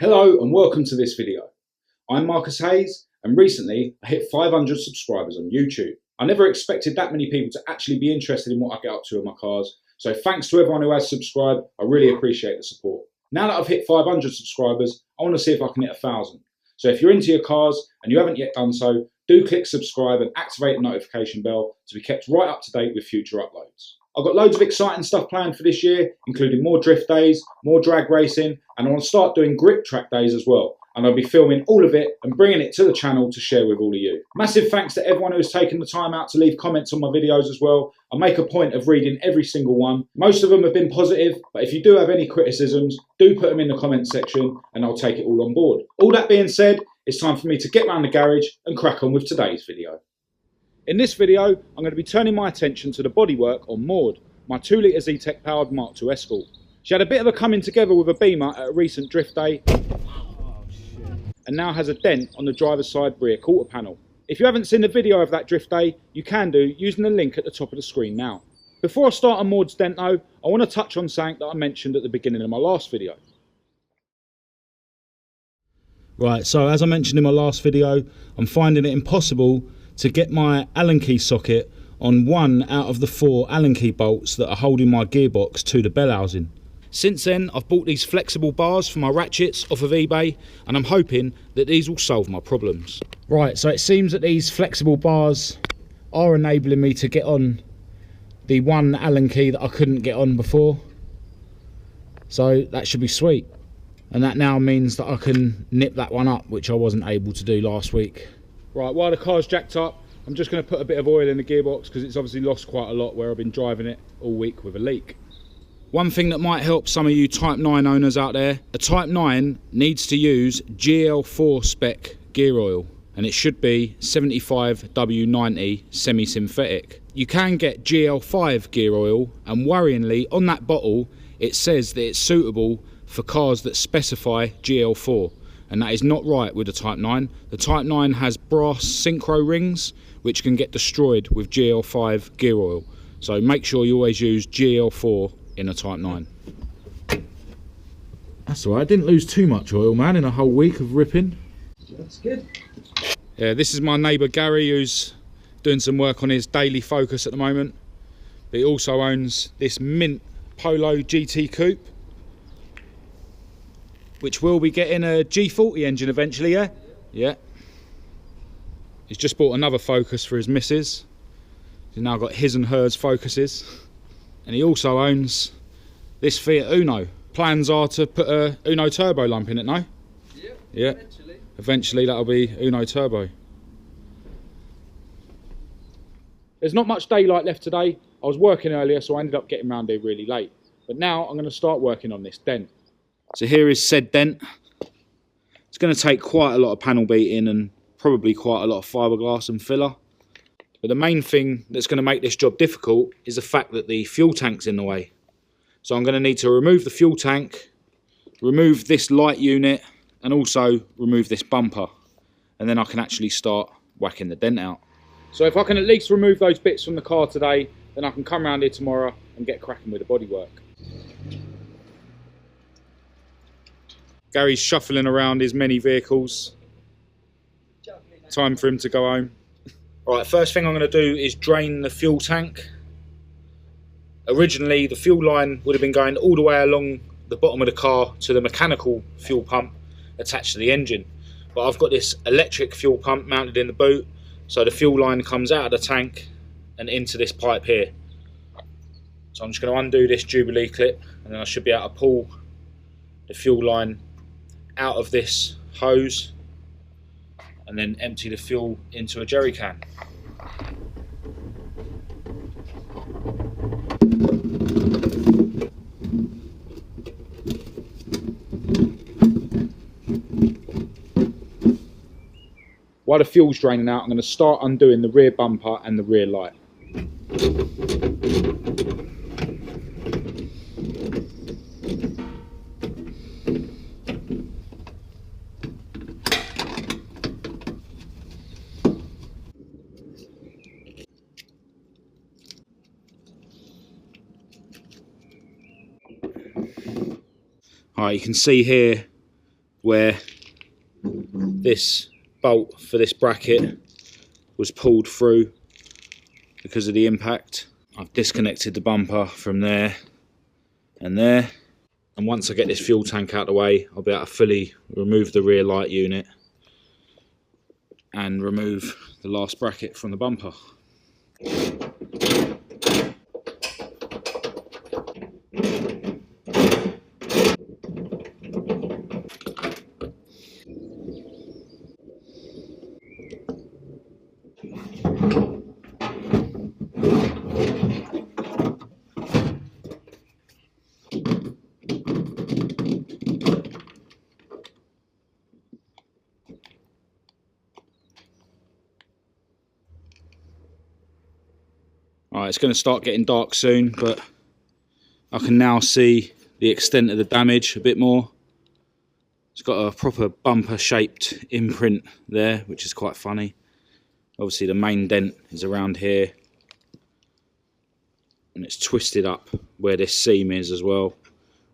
Hello and welcome to this video. I'm Marcus Hayes and recently I hit 500 subscribers on YouTube. I never expected that many people to actually be interested in what I get up to in my cars, so thanks to everyone who has subscribed. I really appreciate the support. Now that I've hit 500 subscribers, I want to see if I can hit 1,000. So if you're into your cars and you haven't yet done so, do click subscribe and activate the notification bell to be kept right up to date with future uploads. I've got loads of exciting stuff planned for this year, including more drift days, more drag racing, and I want to start doing grip track days as well. And I'll be filming all of it and bringing it to the channel to share with all of you. Massive thanks to everyone who has taken the time out to leave comments on my videos as well. I make a point of reading every single one. Most of them have been positive, but if you do have any criticisms, do put them in the comment section and I'll take it all on board. All that being said, it's time for me to get round the garage and crack on with today's video. In this video, I'm going to be turning my attention to the bodywork on Maude, my 2 litre Zetec powered Mk2 Escort. She had a bit of a coming together with a Beamer at a recent drift day, and now has a dent on the driver's side rear quarter panel. If you haven't seen the video of that drift day, you can do using the link at the top of the screen now. Before I start on Maude's dent though, I want to touch on something that I mentioned at the beginning of my last video. Right, so as I mentioned in my last video, I'm finding it impossible to get my Allen key socket on 1 out of the 4 Allen key bolts that are holding my gearbox to the bell housing. Since then, I've bought these flexible bars for my ratchets off of eBay, and I'm hoping that these will solve my problems. Right, so it seems that these flexible bars are enabling me to get on the 1 Allen key that I couldn't get on before. So that should be sweet. And that now means that I can nip that one up, which I wasn't able to do last week. Right, while the car's jacked up, I'm just going to put a bit of oil in the gearbox because it's obviously lost quite a lot where I've been driving it all week with a leak. One thing that might help some of you Type 9 owners out there, a Type 9 needs to use GL4 spec gear oil, and it should be 75W90 semi-synthetic. You can get GL5 gear oil, and worryingly on that bottle it says that it's suitable for cars that specify GL4, and that is not right with the Type 9. The Type 9 has brass synchro rings which can get destroyed with GL5 gear oil, so make sure you always use GL4 in a Type 9. That's alright, I didn't lose too much oil, man, in a whole week of ripping. That's good. Yeah, this is my neighbour Gary, who's doing some work on his daily Focus at the moment. But he also owns this mint Polo GT Coupe, which will be getting a G40 engine eventually, yeah? Yeah. He's just bought another Focus for his missus. He's now got his and hers Focuses. And he also owns this Fiat Uno. Plans are to put a Uno turbo lump in it, no? Yeah, yeah. eventually. Eventually that'll be Uno turbo. There's not much daylight left today. I was working earlier, so I ended up getting round here really late. But now I'm going to start working on this dent. So here is said dent. It's going to take quite a lot of panel beating and probably quite a lot of fiberglass and filler. But the main thing that's going to make this job difficult is the fact that the fuel tank's in the way. So I'm going to need to remove the fuel tank, remove this light unit, and also remove this bumper. And then I can actually start whacking the dent out. So if I can at least remove those bits from the car today, then I can come around here tomorrow and get cracking with the bodywork. Gary's shuffling around his many vehicles. Time for him to go home. Alright, first thing I'm going to do is drain the fuel tank. Originally the fuel line would have been going all the way along the bottom of the car to the mechanical fuel pump attached to the engine. But I've got this electric fuel pump mounted in the boot, so the fuel line comes out of the tank and into this pipe here. So I'm just going to undo this Jubilee clip and then I should be able to pull the fuel line out of this hose and then empty the fuel into a jerry can. While the fuel's draining out, I'm going to start undoing the rear bumper and the rear light. Alright, you can see here where this bolt for this bracket was pulled through because of the impact. I've disconnected the bumper from there and there, and once I get this fuel tank out of the way, I'll be able to fully remove the rear light unit and remove the last bracket from the bumper. Alright, it's going to start getting dark soon, but I can now see the extent of the damage a bit more. It's got a proper bumper shaped imprint there, which is quite funny. Obviously the main dent is around here, and it's twisted up where this seam is as well,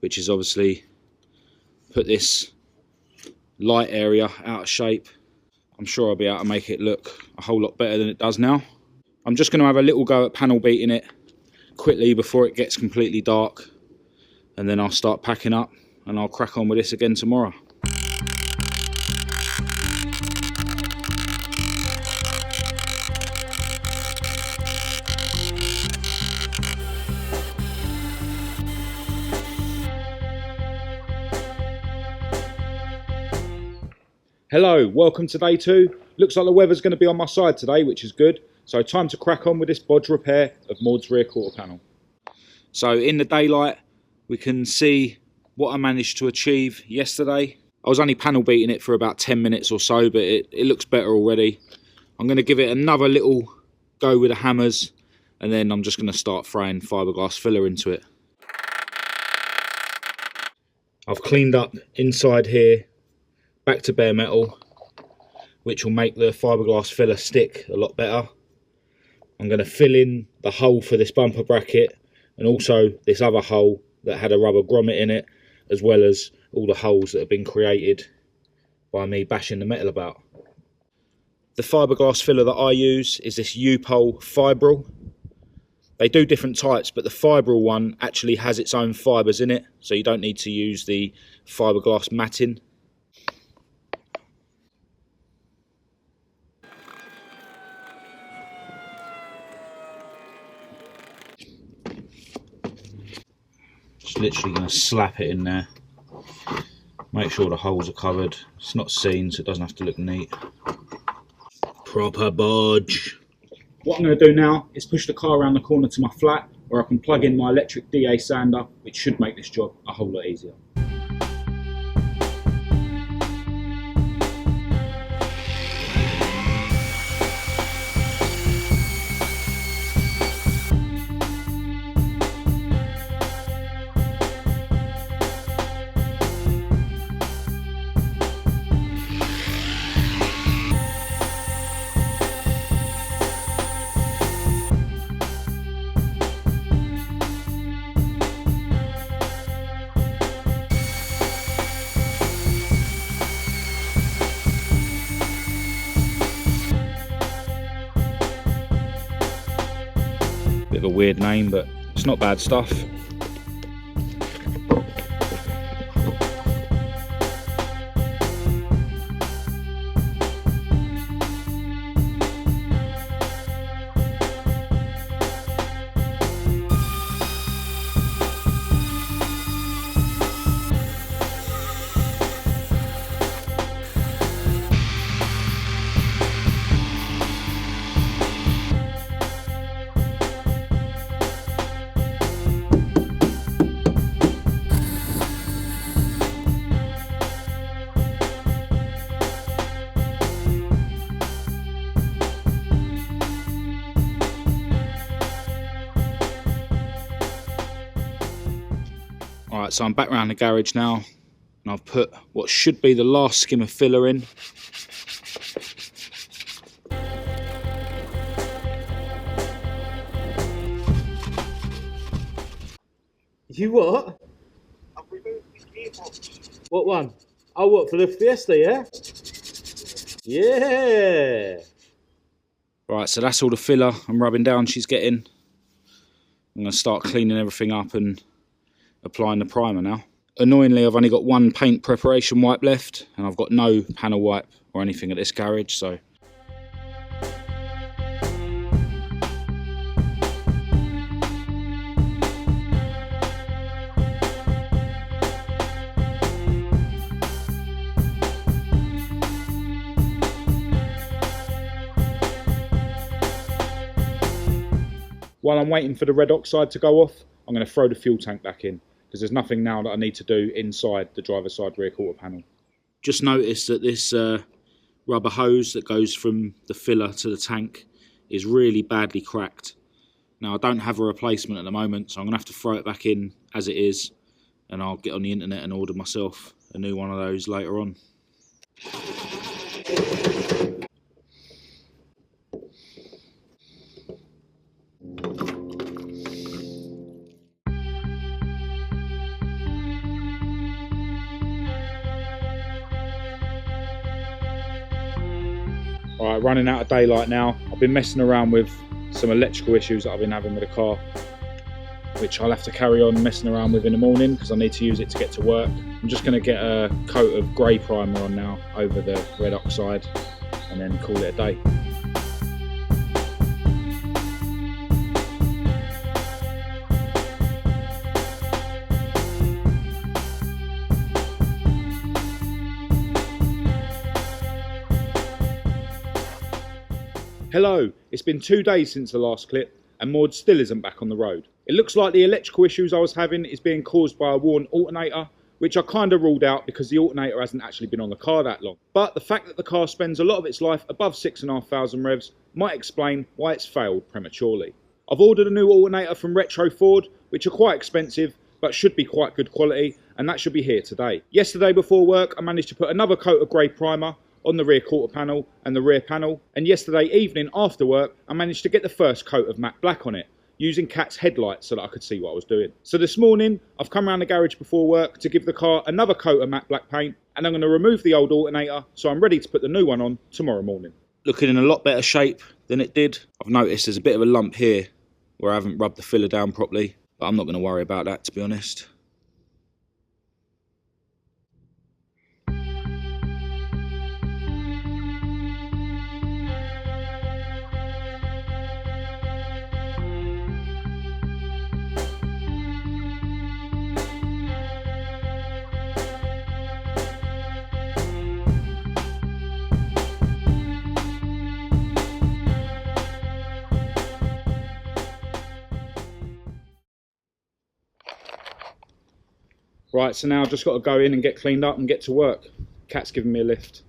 which is obviously put this light area out of shape. I'm sure I'll be able to make it look a whole lot better than it does now. I'm just going to have a little go at panel beating it quickly before it gets completely dark, and then I'll start packing up and I'll crack on with this again tomorrow. Hello, welcome to day 2. Looks like the weather's going to be on my side today, which is good. So time to crack on with this bodge repair of Maude's rear quarter panel. So in the daylight, we can see what I managed to achieve yesterday. I was only panel beating it for about 10 minutes or so, but it looks better already. I'm going to give it another little go with the hammers, and then I'm just going to start throwing fiberglass filler into it. I've cleaned up inside here, back to bare metal, which will make the fiberglass filler stick a lot better. I'm going to fill in the hole for this bumper bracket, and also this other hole that had a rubber grommet in it, as well as all the holes that have been created by me bashing the metal about. The fiberglass filler that I use is this U-pole fibril. They do different types, but the fibril one actually has its own fibres in it, so you don't need to use the fiberglass matting. Just literally going to slap it in there. Make sure the holes are covered. It's not seen, so it doesn't have to look neat. Proper bodge. What I'm going to do now is push the car around the corner to my flat, where I can plug in my electric DA sander, which should make this job a whole lot easier. Bit of a weird name, but it's not bad stuff. Alright, so I'm back around the garage now, and I've put what should be the last skim of filler in. You what? I've removed this gearbox. What one? Oh, what, for the Fiesta, yeah? Yeah. Right, so that's all the filler and rubbing down she's getting. I'm going to start cleaning everything up and applying the primer now. Annoyingly, I've only got one paint preparation wipe left, and I've got no panel wipe or anything at this garage, so... While I'm waiting for the red oxide to go off, I'm going to throw the fuel tank back in, because there's nothing now that I need to do inside the driver's side rear quarter panel. Just noticed that this rubber hose that goes from the filler to the tank is really badly cracked. Now I don't have a replacement at the moment, so I'm going to have to throw it back in as it is, and I'll get on the internet and order myself a new one of those later on. Alright, running out of daylight now. I've been messing around with some electrical issues that I've been having with the car, which I'll have to carry on messing around with in the morning because I need to use it to get to work. I'm just going to get a coat of grey primer on now over the red oxide and then call it a day. Hello, it's been 2 days since the last clip and Maude still isn't back on the road. It looks like the electrical issues I was having is being caused by a worn alternator, which I kind of ruled out because the alternator hasn't actually been on the car that long. But the fact that the car spends a lot of its life above 6,500 revs might explain why it's failed prematurely. I've ordered a new alternator from Retro Ford, which are quite expensive but should be quite good quality, and that should be here today. Yesterday before work I managed to put another coat of grey primer on the rear quarter panel and the rear panel, and yesterday evening after work I managed to get the first coat of matte black on it using Cat's headlights so that I could see what I was doing. So this morning I've come around the garage before work to give the car another coat of matte black paint, and I'm going to remove the old alternator so I'm ready to put the new one on tomorrow morning. Looking in a lot better shape than it did. I've noticed there's a bit of a lump here where I haven't rubbed the filler down properly, but I'm not going to worry about that, to be honest. Right, so now I've just got to go in and get cleaned up and get to work. Cat's giving me a lift.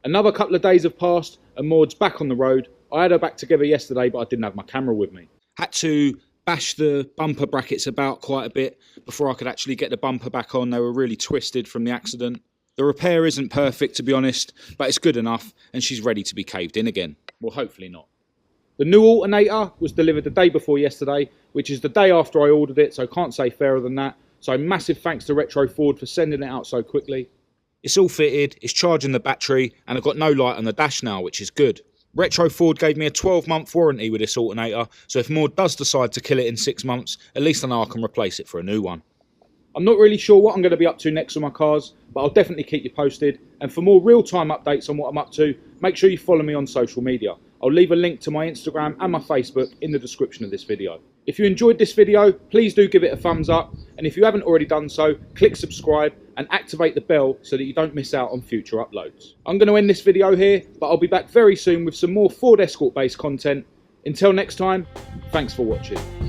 Another couple of days have passed and Maude's back on the road. I had her back together yesterday, but I didn't have my camera with me. Had to bash the bumper brackets about quite a bit before I could actually get the bumper back on. They were really twisted from the accident. The repair isn't perfect, to be honest, but it's good enough and she's ready to be caved in again. Well, hopefully not. The new alternator was delivered the day before yesterday, which is the day after I ordered it, so can't say fairer than that. So massive thanks to Retro Ford for sending it out so quickly. It's all fitted, it's charging the battery, and I've got no light on the dash now, which is good. Retro Ford gave me a 12-month warranty with this alternator, so if Maude does decide to kill it in 6 months, at least I know I can replace it for a new one. I'm not really sure what I'm going to be up to next with my cars, but I'll definitely keep you posted. And for more real-time updates on what I'm up to, make sure you follow me on social media. I'll leave a link to my Instagram and my Facebook in the description of this video. If you enjoyed this video, please do give it a thumbs up. And if you haven't already done so, click subscribe and activate the bell so that you don't miss out on future uploads. I'm going to end this video here, but I'll be back very soon with some more Ford Escort based content. Until next time, thanks for watching.